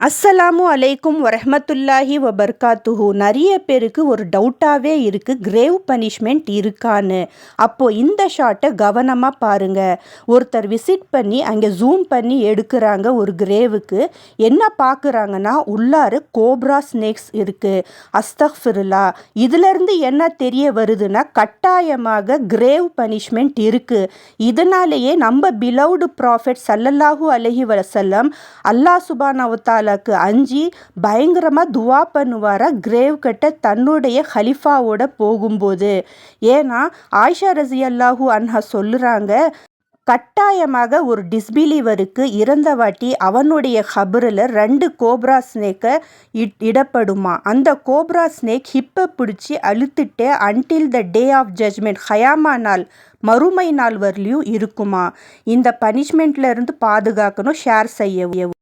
அஸ்ஸலாமு அலைக்கும் வரஹ்மத்துல்லாஹி வபர்காத்துஹு. நிறைய பேருக்கு ஒரு டவுட்டாகவே இருக்குது, கிரேவ் பனிஷ்மெண்ட் இருக்கான்னு. அப்போது இந்த ஷாட்டை கவனமாக பாருங்கள். ஒருத்தர் விசிட் பண்ணி அங்கே ஜூம் பண்ணி எடுக்கிறாங்க ஒரு கிரேவுக்கு. என்ன பார்க்குறாங்கன்னா உள்ளார கோப்ரா ஸ்னேக்ஸ் இருக்குது. அஸ்தக்ஃபிருல்லா. இதிலேருந்து என்ன தெரிய வருதுன்னா கட்டாயமாக கிரேவ் பனிஷ்மெண்ட் இருக்குது. இதனாலேயே நம்ம பிலவுடு ப்ராஃபெட் ஸல்லல்லாஹு அலைஹி வஸல்லம் அல்லாஹ் சுப்ஹானஹு வ தஆலா அஞ்சி பயங்கரமாக துவா பண்ணுவாரா கிரேவ் கட்ட தன்னுடைய ஹலிஃபாவோட போகும்போது. ஏன்னா ஆயிஷா ரஸியல்லாஹு அன்ஹா சொல்லுறாங்க, கட்டாயமாக ஒரு டிஸ்பிலீவருக்கு இறந்த வாட்டி அவனுடைய ஹபரில் 2 கோப்ரா ஸ்னேக்கை இடப்படுமா. அந்த கோப்ரா ஸ்னேக் ஹிப்பை பிடிச்சி அழுத்துட்டு until the day of judgment ஹயாமா நாள் மறுமை நாள் வரலையும் இருக்குமா. இந்த பனிஷ்மெண்ட்லேருந்து பாதுகாக்கணும். ஷேர் செய்யவும்.